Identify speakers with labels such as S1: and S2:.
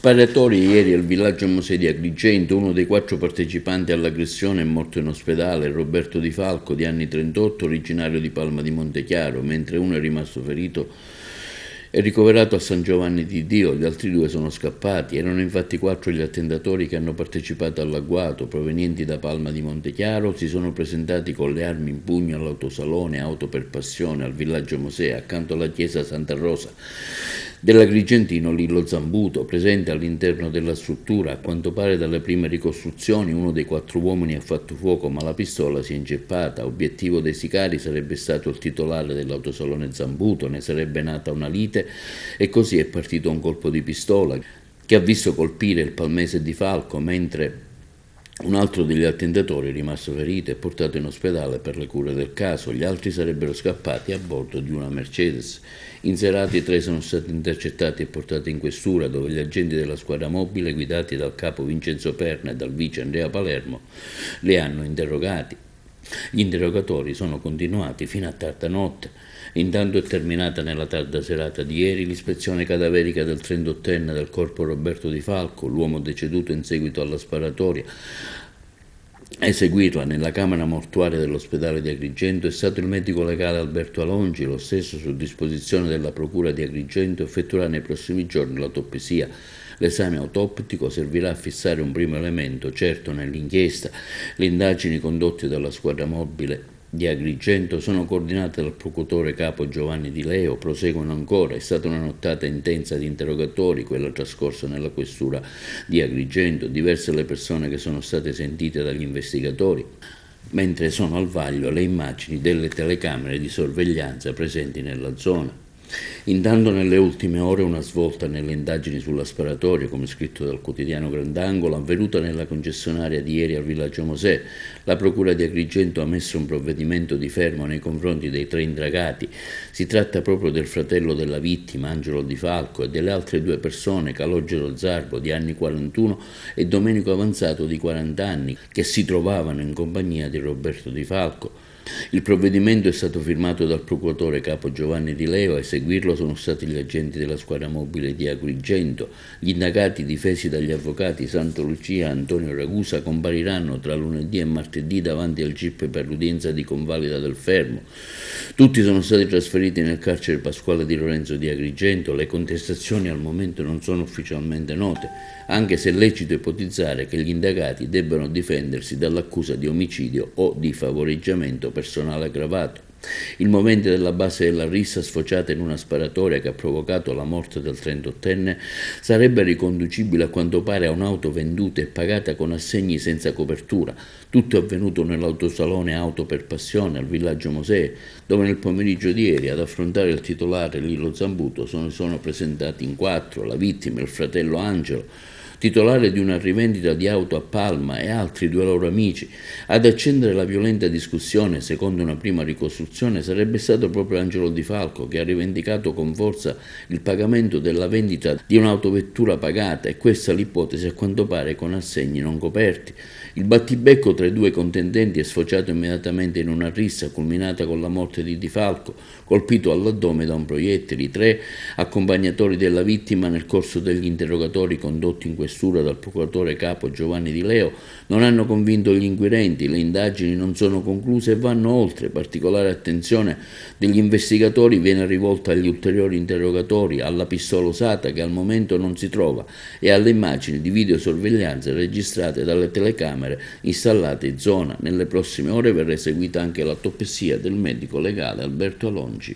S1: Sparatori ieri al villaggio Mosè di Agrigento. Uno dei 4 partecipanti all'aggressione è morto in ospedale, Roberto Di Falco, di anni 38, originario di Palma di Montechiaro, mentre uno è rimasto ferito e ricoverato a San Giovanni di Dio. Gli altri 2 sono scappati. Erano infatti 4 gli attentatori che hanno partecipato all'agguato, provenienti da Palma di Montechiaro. Si sono presentati con le armi in pugno all'autosalone Auto per Passione al villaggio Mosè, accanto alla chiesa Santa Rosa dell'agrigentino Lillo Zambuto, presente all'interno della struttura. A quanto pare dalle prime ricostruzioni uno dei 4 uomini ha fatto fuoco, ma la pistola si è inceppata. Obiettivo dei sicari sarebbe stato il titolare dell'autosalone Zambuto. Ne sarebbe nata una lite e così è partito un colpo di pistola che ha visto colpire il palmese Di Falco, mentre un altro degli attentatori è rimasto ferito e portato in ospedale per le cure del caso. Gli altri sarebbero scappati a bordo di una Mercedes. In serata i 3 sono stati intercettati e portati in questura, dove gli agenti della squadra mobile, guidati dal capo Vincenzo Perna e dal vice Andrea Palermo, li hanno interrogati. Gli interrogatori sono continuati fino a tarda notte. Intanto è terminata nella tarda serata di ieri l'ispezione cadaverica del 38enne del corpo Roberto Di Falco, l'uomo deceduto in seguito alla sparatoria. A eseguirla nella camera mortuaria dell'ospedale di Agrigento è stato il medico legale Alberto Alongi. Lo stesso, su disposizione della procura di Agrigento, effettuerà nei prossimi giorni l'autopsia. L'esame autoptico servirà a fissare un primo elemento certo nell'inchiesta. Le indagini condotte dalla squadra mobile di Agrigento sono coordinate dal procuratore capo Giovanni Di Leo, proseguono ancora. È stata una nottata intensa di interrogatori, quella trascorsa nella questura di Agrigento. Diverse le persone che sono state sentite dagli investigatori, mentre sono al vaglio le immagini delle telecamere di sorveglianza presenti nella zona. Intanto nelle ultime ore una svolta nelle indagini sulla sparatoria, come scritto dal quotidiano Grandangolo, avvenuta nella concessionaria di ieri al villaggio Mosè. La procura di Agrigento ha messo un provvedimento di fermo nei confronti dei 3 indagati. Si tratta proprio del fratello della vittima, Angelo Di Falco, e delle altre 2 persone, Calogero Zarbo, di anni 41, e Domenico Avanzato, di 40 anni, che si trovavano in compagnia di Roberto Di Falco. Il provvedimento è stato firmato dal procuratore capo Giovanni Di Leo. A seguirlo sono stati gli agenti della squadra mobile di Agrigento. Gli indagati, difesi dagli avvocati Santa Lucia e Antonio Ragusa, compariranno tra lunedì e martedì davanti al GIP per l'udienza di convalida del fermo. Tutti sono stati trasferiti nel carcere Pasquale di Lorenzo di Agrigento. Le contestazioni al momento non sono ufficialmente note, anche se è lecito ipotizzare che gli indagati debbano difendersi dall'accusa di omicidio o di favoreggiamento personale aggravato. Il movente della base della rissa, sfociata in una sparatoria che ha provocato la morte del 38enne, sarebbe riconducibile a quanto pare a un'auto venduta e pagata con assegni senza copertura. Tutto è avvenuto nell'autosalone Auto per Passione al villaggio Mosè, dove nel pomeriggio di ieri ad affrontare il titolare Lillo Zambuto sono presentati in 4: la vittima, il fratello Angelo, titolare di una rivendita di auto a Palma, e altri 2 loro amici. Ad accendere la violenta discussione, secondo una prima ricostruzione, sarebbe stato proprio Angelo Di Falco, che ha rivendicato con forza il pagamento della vendita di un'autovettura pagata, e questa l'ipotesi a quanto pare con assegni non coperti. Il battibecco tra i 2 contendenti è sfociato immediatamente in una rissa, culminata con la morte di Di Falco, colpito all'addome da un proiettile. I 3 accompagnatori della vittima, nel corso degli interrogatori condotti in questura dal procuratore capo Giovanni Di Leo, non hanno convinto gli inquirenti. Le indagini non sono concluse e vanno oltre. Particolare attenzione degli investigatori viene rivolta agli ulteriori interrogatori, alla pistola usata, che al momento non si trova, e alle immagini di videosorveglianza registrate dalle telecamere installate in zona. Nelle prossime ore verrà eseguita anche l'autopsia del medico legale Alberto Alongi.